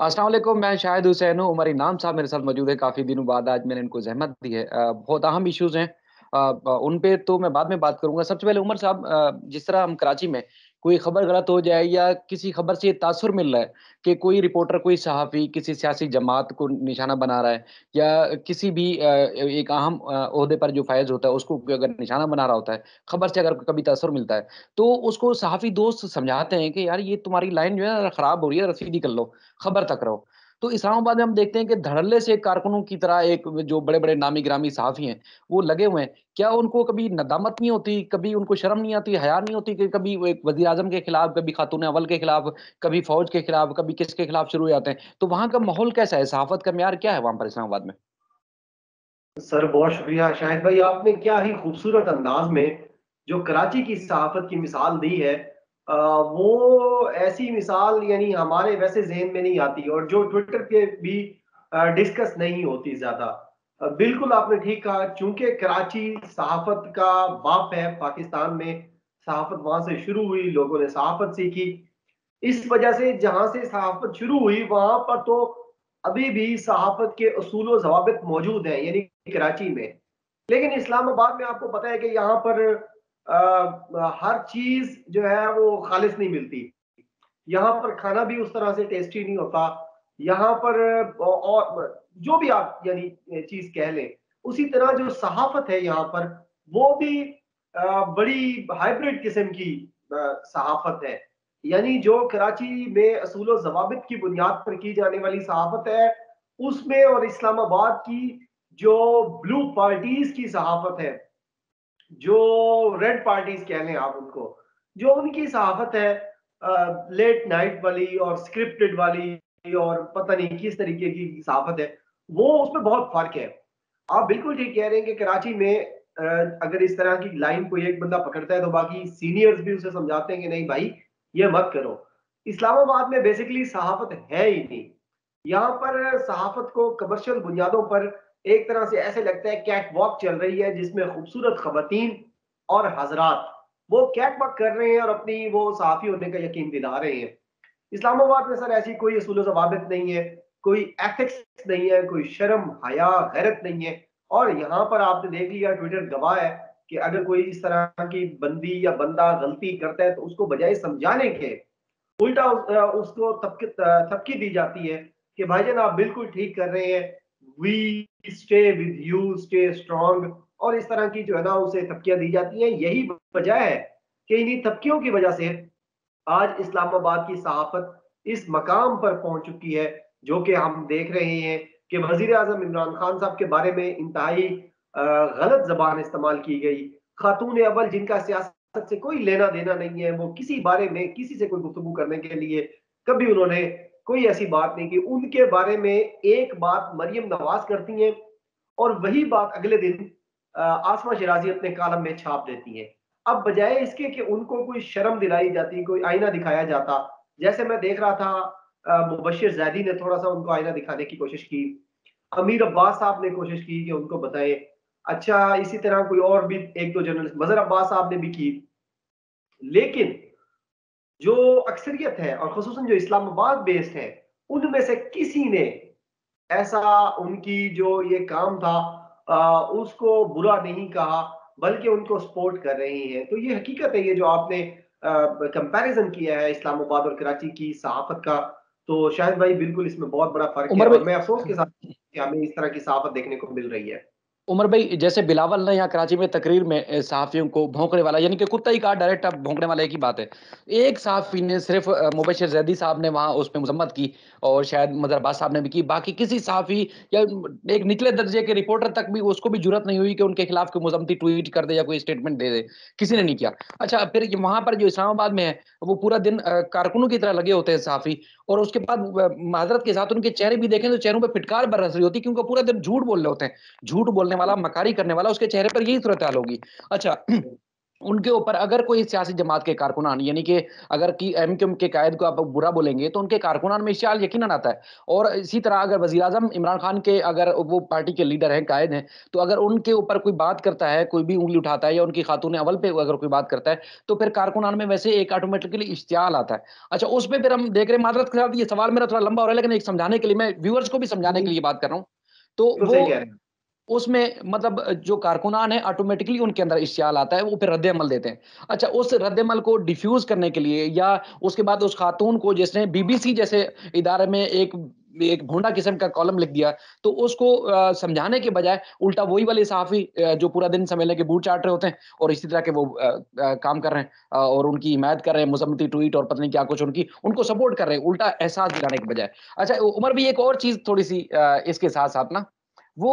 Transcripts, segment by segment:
अस्सलाम वालेकुम, मैं शाहिद हुसैन हूँ, उमर इनाम साहब मेरे साथ मौजूद है, काफ़ी दिनों बाद आज मैंने इनको ज़हमत दी है। बहुत अहम इश्यूज़ हैं उन पे तो मैं बाद में बात करूँगा। सबसे पहले उमर साहब जिस तरह हम कराची में कोई खबर गलत हो जाए या किसी खबर से ये तासुर मिल रहा है कि कोई रिपोर्टर, कोई सहाफ़ी किसी सियासी जमात को निशाना बना रहा है या किसी भी एक अहम ओहदे पर जो फ़ायज़ होता है, उसको अगर निशाना बना रहा होता है, खबर से अगर कभी तासुर मिलता है, तो उसको सहाफ़ी दोस्त समझाते हैं कि यार ये तुम्हारी लाइन जो है ख़राब हो रही है, रसीदी कर लो। खबर तक रहो। तो इस्लामाबाद में हम देखते हैं कि धड़ल्ले से कारकुनों की तरह एक जो बड़े-बड़े नामी-गिरामी सहाफ़ी हैं, वो लगे हुए हैं। क्या उनको कभी नदामत नहीं होती, कभी उनको शर्म नहीं आती, हया नहीं होती कि कभी वो एक वज़ीर-ए-आज़म के खिलाफ, कभी खातून अव्वल के खिलाफ, कभी फ़ौज के खिलाफ, कभी किसके खिलाफ शुरू हो जाते हैं। तो वहाँ का माहौल कैसा है? सहाफ़त का म्यार क्या है वहाँ पर इस्लामाबाद में? सर बहुत शुक्रिया शाहिद भाई, आपने क्या ही खूबसूरत अंदाज में जो कराची की सहाफत की मिसाल दी है। वो ऐसी मिसाल यानी हमारे वैसे जहन में नहीं आती और जो ट्विटर पे भी डिस्कस नहीं होती ज्यादा। बिल्कुल आपने ठीक कहा, चूंकि कराची सहाफत का बाप है पाकिस्तान में। सहाफत वहां से शुरू हुई, लोगों ने सहाफत सीखी। इस वजह से जहां से सहाफत शुरू हुई वहां पर तो अभी भी सहाफत के असूल व जवाबित मौजूद हैं, यानी कराची में। लेकिन इस्लामाबाद में आपको पता है कि यहाँ पर हर चीज जो है वो खालिश नहीं मिलती। यहाँ पर खाना भी उस तरह से टेस्टी नहीं होता। यहाँ पर और जो भी आप यानी चीज कह लें, उसी तरह जो सहाफत है यहाँ पर वो भी बड़ी हाइब्रिड किस्म की सहाफत है। यानी जो कराची में असूल जवाबित की बुनियाद पर की जाने वाली सहाफत है, उसमें और इस्लामाबाद की जो ब्लू पार्टीज की सहाफत है, जो रेड पार्टीज कह लें आप उनको, जो उनकी सहाफत है लेट नाइट वाली और स्क्रिप्टेड वाली और पता नहीं किस तरीके की सहाफत है, वो उसमें बहुत फर्क है। आप बिल्कुल ठीक कह रहे हैं कि कराची में अगर इस तरह की लाइन कोई एक बंदा पकड़ता है तो बाकी सीनियर्स भी उसे समझाते हैं कि नहीं भाई ये मत करो। इस्लामाबाद में बेसिकली सहाफत है ही नहीं। यहाँ पर सहाफत को कमर्शियल बुनियादों पर एक तरह से ऐसे लगता है कैट वॉक चल रही है, जिसमें खूबसूरत खवातीन और हजरात वो कैट वॉक कर रहे हैं और अपनी वो सहाफी होने का यकीन दिला रहे हैं। इस्लामाबाद में सर ऐसी कोई असूल जवाबित नहीं है, कोई एथिक्स नहीं है, कोई शर्म हया गैरत नहीं है। और यहाँ पर आपने देख लिया, ट्विटर गवाह है कि अगर कोई इस तरह की बंदी या बंदा गलती करता है तो उसको बजाय समझाने के उल्टा उसको थपकी दी जाती है कि भाईजान आप बिल्कुल ठीक कर रहे हैं, we stay with you, stay strong. और इस तरह की जो है ना उसे थपकियां दी जाती हैं। यही वजह है कि इन्हीं थपकियों की वजह से आज इस्लामाबाद की सहाफत इस मकाम पर पहुंच चुकी है, जो कि हम देख रहे हैं कि वजीर आजम इमरान खान साहब के बारे में इंतहाई गलत जबान इस्तेमाल की गई। खातून अव्वल जिनका सियासत से कोई लेना देना नहीं है, वो किसी बारे में किसी से कोई गुफ्तगू करने के लिए कभी उन्होंने कोई ऐसी बात नहीं की। उनके बारे में एक बात मरियम नवाज करती हैं और वही बात अगले दिन आसमा शिराजी अपने कालम में छाप देती हैं। अब बजाय इसके कि उनको कोई शर्म दिलाई जाती, कोई आईना दिखाया जाता, जैसे मैं देख रहा था मुबशिर जैदी ने थोड़ा सा उनको आईना दिखाने की कोशिश की, अमीर अब्बास साहब ने कोशिश की कि उनको बताए। अच्छा, इसी तरह कोई और भी एक दो जर्नलिस्ट, मजहर अब्बास साहब ने भी की। लेकिन जो अक्सरियत है और खुसूसन जो इस्लामाबाद बेस्ड है, उनमें से किसी ने ऐसा उनकी जो ये काम था उसको बुरा नहीं कहा, बल्कि उनको सपोर्ट कर रहे हैं। तो ये हकीकत है, ये जो आपने कंपैरिजन किया है इस्लामाबाद और कराची की सहाफत का, तो शायद भाई बिल्कुल इसमें बहुत बड़ा फर्क है उमर और भाई मैं अफसोस के साथ कि हमें इस तरह की सहाफत देखने को मिल रही है। उमर भाई, जैसे बिलावल ने यहाँ कराची में तकरीर में सहाफ़ियों को भौंकने वाला यानी कि कुत्ता ही कहा डायरेक्ट, अब भौंकने वाला एक ही बात है। एक सहाफ़ी ने सिर्फ़ मुबशिर ज़ैदी साहब ने वहाँ उसपे मज़म्मत की और शायद मदर अब्बास साहब ने भी की। बाकी किसी सहाफ़ी या एक निचले दर्जे के रिपोर्टर तक भी उसको भी जुर्अत नहीं हुई कि उनके खिलाफ कोई मज़म्मती ट्वीट कर दे या कोई स्टेटमेंट दे दे। किसी ने नहीं किया। अच्छा, फिर ये वहाँ पर जो इस्लामाबाद में है, वो पूरा दिन कारकुनों की तरह लगे होते हैं सहाफ़ी और उसके बाद माज़रत के साथ उनके चेहरे भी देखें तो चेहरों पे फिटकार बरस रही होती है क्योंकि वो पूरा दिन झूठ बोल रहे होते हैं। झूठ बोलने वाला, मकारी करने वाला, उसके चेहरे पर यही सूरत-हाल होगी। अच्छा उनके ऊपर अगर कोई सियासी जमात के कारकुनान यानी कि अगर कि एमक्यूएम के कायद को आप बुरा बोलेंगे तो उनके कारकुनान में इश्तियाल यकीनन आता है। और इसी तरह अगर वज़ीर-ए-आज़म इमरान खान के अगर वो पार्टी के लीडर हैं, कायद हैं, तो अगर उनके ऊपर कोई बात करता है, कोई भी उँगली उठाता है या उनकी खातून अव्वल पे अगर कोई बात करता है, तो फिर कारकुनान में वैसे एक ऑटोमेटिकली इश्तियाल आता है। अच्छा, उसपे फिर हम देख रहे हैं, माज़रत के साथ ये सवाल मेरा थोड़ा लंबा हो रहा है, लेकिन एक समझाने के लिए मैं व्यूअर्स को भी समझाने के जी, लिए बात कर रहा हूँ। तो बिल्कुल वो सही कह रहे हैं। उसमें मतलब जो कारकुनान है ऑटोमेटिकली उनके अंदर इश्तियाल आता है, वो फिर रद्द-ए-अमल देते हैं। अच्छा, उस रद्द-ए-अमल को डिफ्यूज़ करने के लिए या उसके बाद उस खातून को जिसने बीबीसी जैसे इदारे में एक एक भोंडा किस्म का कॉलम लिख दिया, तो उसको समझाने के बजाय उल्टा वही वाले सहाफ़ी जो पूरा दिन सम्मेलन के बूट चाट रहे होते हैं और इसी तरह के वो काम कर रहे हैं और उनकी हिमायत कर रहे हैं, मज़म्मती ट्वीट और पता नहीं क्या कुछ उनकी उनको सपोर्ट कर रहे हैं, उल्टा एहसास दिलाने के बजाय। अच्छा, उमर भी एक और चीज़ थोड़ी-सी इसके साथ-साथ ना वो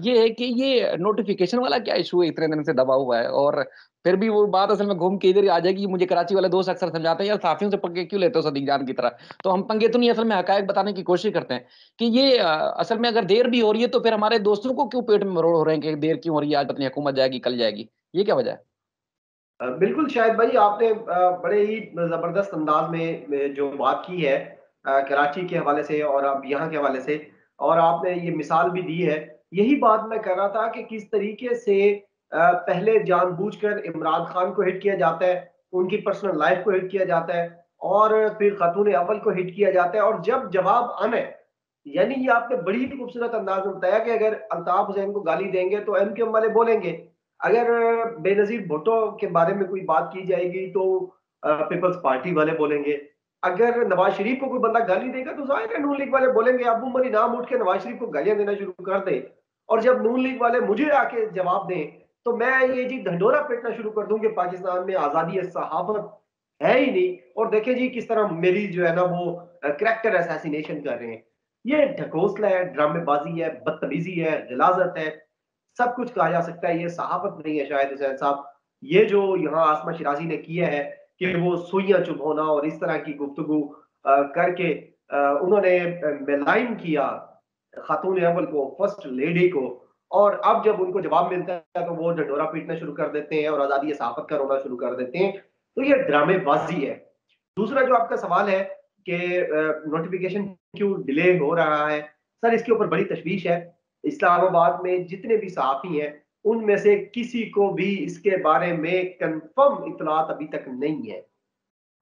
ये है कि ये नोटिफ़िकेशन वाला क्या इश्यू है इतने दिन से दबा हुआ है और फिर भी वो बात असल में घूम के इधर ही आ जाएगी। मुझे कराची वाले दोस्त अक्सर समझाते हैं, "यार सहाफ़ियों से पंगे क्यों लेते हो सदीक जान की तरह?" तो हम पंगे तो नहीं असल में हक़ाइक़ बताने की कोशिश करते हैं कि ये असल में अगर देर भी हो रही है तो फिर हमारे दोस्तों को क्यों पेट में मरोड़ हो रहे हैं कि देर क्यों हो रही है, आज पता नहीं हुकूमत जाएगी, कल जाएगी। ये क्या वजह है? बिल्कुल शाहिद भाई आपने बड़े ही ज़बरदस्त अंदाज में जो बात की है कराची के हवाले से और अब यहाँ के हवाले से और आपने ये मिसाल भी दी है। यही बात मैं कर रहा था कि किस तरीके से पहले जानबूझकर इमरान खान को हिट किया जाता है, उनकी पर्सनल लाइफ को हिट किया जाता है और फिर खातून अव्वल को हिट किया जाता है और जब जवाब आना है, यानी ये आपने बड़ी ही खूबसूरत अंदाज में बताया कि अगर अल्ताफ हुसैन को गाली देंगे तो एमक्यूएम वाले बोलेंगे अगर बेनज़ीर भुट्टो के बारे में कोई बात की जाएगी तो पीपल्स पार्टी वाले बोलेंगे। अगर नवाज शरीफ को कोई बंदा गाली देगा तो ज़ाहिर है नून लीग वाले बोलेंगे अबू मनी नाम उठ के नवाज शरीफ को गालियाँ देना शुरू कर दे। और जब नून लीग वाले मुझे आके जवाब दें, तो मैं ये जी ढंढोरा पीटना शुरू कर दूँ कि पाकिस्तान में आज़ादी-ए-सहाफ़त है ही नहीं और देखें जी किस तरह मेरी जो है ना वो कैरेक्टर असैसिनेशन कर रहे हैं। ये ढकोसला है, ड्रामेबाज़ी है, बदतमीज़ी है, ग़िलाज़त है। सब कुछ कहा जा सकता है, ये सहाफ़त नहीं है शायद हुसैन साहब। ये जो यहाँ आसमा शिराज़ी ने किया है कि वो सुइयाँ चुभोना और इस तरह की गुफ्तगू करके उन्होंने मेलाइन किया खातून अव्वल को, फर्स्ट लेडी को और अब जब उनको जवाब मिलता है तो वो ढिंढोरा पीटना शुरू कर देते हैं और आज़ादी सहाफ़त का रोना शुरू कर देते हैं। तो ये ड्रामेबाज़ी है। दूसरा जो आपका सवाल है कि नोटिफ़िकेशन क्यों डिले हो रहा है? सर इसके ऊपर बड़ी तशवीश है। इस्लामाबाद में जितने भी सहाफ़ी हैं, उनमें से किसी को भी इसके बारे में कन्फर्म इत्तलात अभी तक नहीं है।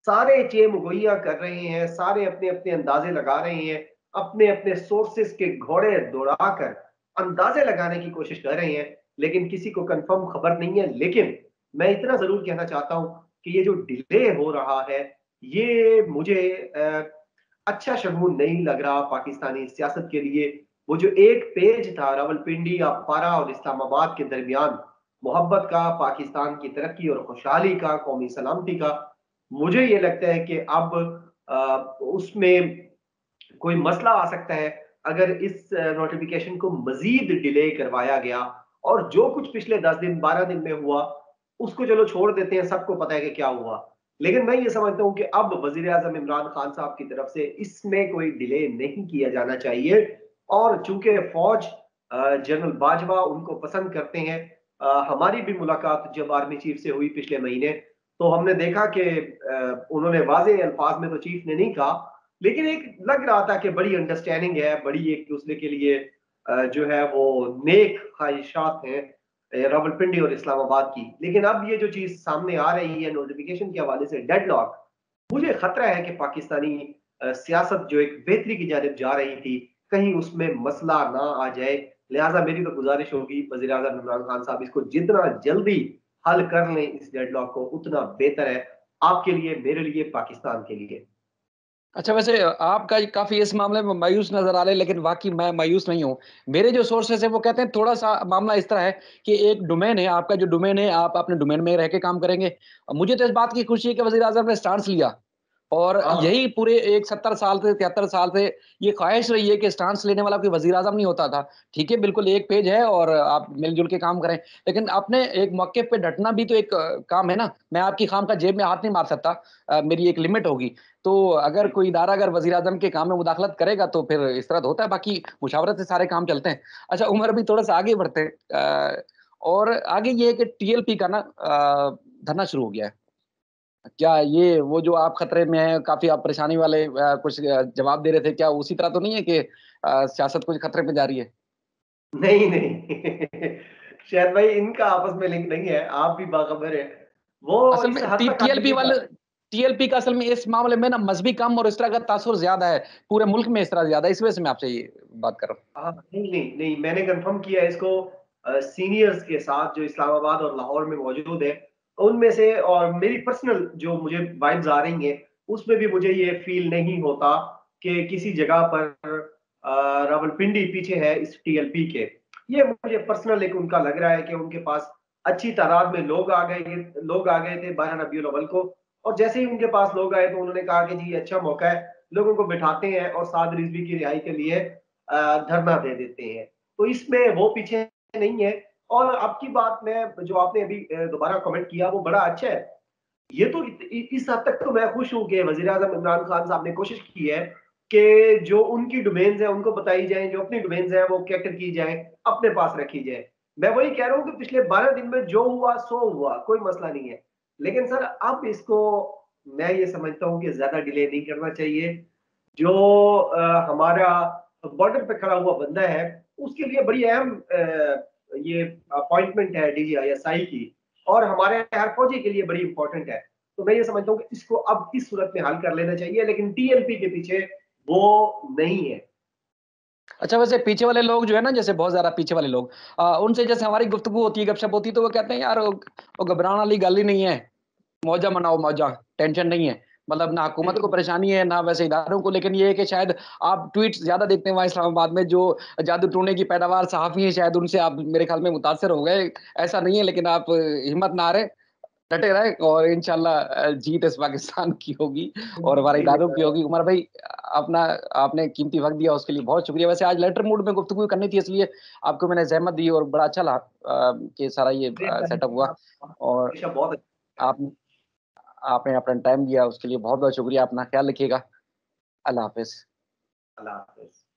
सारे चेम-गोइयाँ कर रहे हैं, सारे अपने-अपने अंदाज़े लगा रहे हैं, अपने-अपने सोर्सेज़ के घोड़े दौड़ाकर अंदाज़े लगाने की कोशिश कर रहे हैं, लेकिन किसी को कन्फर्म खबर नहीं है। लेकिन मैं इतना ज़रूर कहना चाहता हूँ कि ये जो डिले हो रहा है, ये मुझे अच्छा शगुन नहीं लग रहा पाकिस्तानी सियासत के लिए। वो जो एक पेज था रावलपिंडी, अपारा और इस्लामाबाद के दरमियान मोहब्बत का, पाकिस्तान की तरक्की और खुशहाली का, कौमी सलामती का, मुझे ये लगता है कि अब उसमें कोई मसला आ सकता है अगर इस नोटिफिकेशन को मजीद डिले करवाया गया और जो कुछ पिछले 10 दिन 12 दिन में हुआ उसको चलो छोड़ देते हैं सबको पता है कि क्या हुआ लेकिन मैं ये समझता हूं कि अब वजीर आजम इमरान खान साहब की तरफ से इसमें कोई डिले नहीं किया जाना चाहिए और चूंकि फौज जनरल बाजवा उनको पसंद करते हैं हमारी भी मुलाकात जब आर्मी चीफ से हुई पिछले महीने तो हमने देखा कि उन्होंने वाजे अल्फाज में तो चीफ ने नहीं कहा लेकिन एक लग रहा था कि बड़ी अंडरस्टैंडिंग है, बड़ी एक दूसरे के लिए जो है वो नेक ख्वाहिशात हैं रावलपिंडी और इस्लामाबाद की। लेकिन अब ये जो चीज़ सामने आ रही है नोटिफिकेशन के हवाले से डेडलॉक, मुझे खतरा है कि पाकिस्तानी सियासत जो एक बेहतरी की जानिब जा रही थी, कहीं उसमें मसला ना आ जाए। लिहाजा मेरी तो गुजारिश होगी वज़ीर आज़म इमरान खान साहब इसको जितना जल्दी हल कर लें इस डेडलॉक को उतना बेहतर है, आपके लिए, मेरे लिए, पाकिस्तान के लिए। अच्छा, वैसे आपका काफ़ी इस मामले में मायूस नज़र आ रहे हैं, लेकिन वाक़ई मैं मायूस नहीं हूँ। मेरे जो सोर्सेज़ हैं, वो कहते हैं थोड़ा-सा मामला इस तरह है कि एक डोमेन है, आपका जो डोमेन है, आप अपने डोमेन में रह के काम करेंगे। मुझे तो इस बात की खुशी है कि वज़ीर-ए-आज़म ने स्टांस लिया और हाँ, यही पूरे एक 70 साल से 73 साल से ये ख़्वाहिश रही है कि स्टांस लेने वाला कोई वज़ीर-ए-आज़म नहीं होता था। ठीक है, बिल्कुल एक पेज है और आप मिल-जुल के काम करें, लेकिन अपने एक मौके पे डटना भी तो एक काम है ना। मैं आपकी ख़ामख़ाह जेब में हाथ नहीं मार सकता। मेरी एक लिमिट होगी। तो अगर कोई इदारा अगर वज़ीर-ए-आज़म के काम में मुदाखलत करेगा तो फिर इस तरह तो होता है, बाकी मुशावरत से सारे काम चलते हैं। अच्छा, उमर अभी थोड़ा-सा आगे बढ़ते हैं और आगे ये है कि टीएलपी का ना धरना शुरू हो गया है। क्या ये वो जो आप खतरे में हैं, काफ़ी आप परेशानी वाले कुछ जवाब दे रहे थे, क्या उसी तरह तो नहीं है कि सियासत कुछ खतरे में जा रही है? नहीं, नहीं। शायद भाई इनका आपस में लिंक नहीं है, आप भी बाखबर हैं। वो असल इस में हद टी तक आगे टीएलपी नहीं वाले जाते। टीएलपी का असल में इस मामले में ना मज़हबी कम और इस तरह का तासुर ज़्यादा है, पूरे मुल्क में इस तरह ज़्यादा है, इस वजह से मैं आपसे ये बात कर रहा हूँ। हाँ, नहीं, नहीं, नहीं, मैंने कन्फर्म किया है इसको सीनियर्स के साथ जो इस्लामाबाद और लाहौर में मौजूद हैं, उनमें से और मेरी पर्सनल जो मुझे वाइब्स आ रही हैं, उसमें भी मुझे ये फ़ील नहीं होता कि किसी जगह पर रावलपिंडी पीछे है इस टीएलपी के। ये मुझे पर्सनल एक उनका लग रहा है कि उनके पास अच्छी तादाद में लोग आ गए थे 12 रबीउल अव्वल को और जैसे ही उनके पास लोग आए तो उन्होंने कहा कि जी, अच्छा मौका है, लोगों को बिठाते हैं और साद रिज़वी की रिहाई के लिए धरना दे देते हैं। तो इसमें वो पीछे नहीं है और आपकी बात में जो आपने अभी दोबारा कमेंट किया वो बड़ा अच्छा है। ये तो इस हद तक तो मैं खुश हूँ कि वज़ीर-ए-आज़म इमरान खान साहब ने कोशिश की है कि जो उनकी डोमेन्स हैं उनको बताई जाएँ, जो अपनी डोमेन्स हैं वो कैटर की जाएँ, अपने पास रखी जाएँ। मैं वही कह रहा हूँ कि पिछले 12 दिन में जो हुआ सो हुआ, कोई मसला नहीं है। लेकिन सर अब इसको मैं ये समझता हूँ कि ज़्यादा डिले नहीं करना चाहिए। जो हमारा बॉर्डर पे खड़ा हुआ बंदा है, उसके लिए बड़ी अहम ये अपॉइंटमेंट है डीजीआईएसआई की और हमारे हर फौजी के लिए बड़ी इंपॉर्टेंट है। तो मैं ये समझता हूँ कि इसको अब इस सूरत में हल कर लेना चाहिए, लेकिन टीएलपी के पीछे वो नहीं है। अच्छा वैसे पीछे वाले लोग जो है ना जैसे बहुत ज़्यादा पीछे वाले लोग उनसे जैसे हमारी गुफ्तगू होती है, गपशप होती है तो वो कहते हैं यार वो घबराने वाली गल ही नहीं है। मौजा मनाओ मौजा, टेंशन नहीं है। मतलब ना हुकूमत को परेशानी है, ना वैसे इदारों को लेकिन ये है कि शायद आप ट्वीट्स ज़्यादा देखते हैं वहाँ इस्लामाबाद में जो जादू टोने की पैदावार सहाफ़ी हैं शायद उनसे आप मेरे ख़्याल में मुतासिर हो गए। ऐसा नहीं है लेकिन आप हिम्मत ना हारें, डटे रहें और इंशाअल्लाह जीत इस पाकिस्तान की होगी और हमारे इदारों की होगी। उमर भाई अपना आपने कीमती वक़्त दिया उसके लिए बहुत शुक्रिया। वैसे आज लेटर मूड में गुफ्तगू करनी थी इसलिए आपको मैंने ज़हमत दी और बड़ा अच्छा लगा कि सारा ये सेटअप हुआ और हमेशा बहुत आप आपने अपना टाइम दिया उसके लिए बहुत-बहुत शुक्रिया। अपना ख़्याल रखिएगा। अल्लाह हाफ़िज़। अल्लाह हाफ़िज़।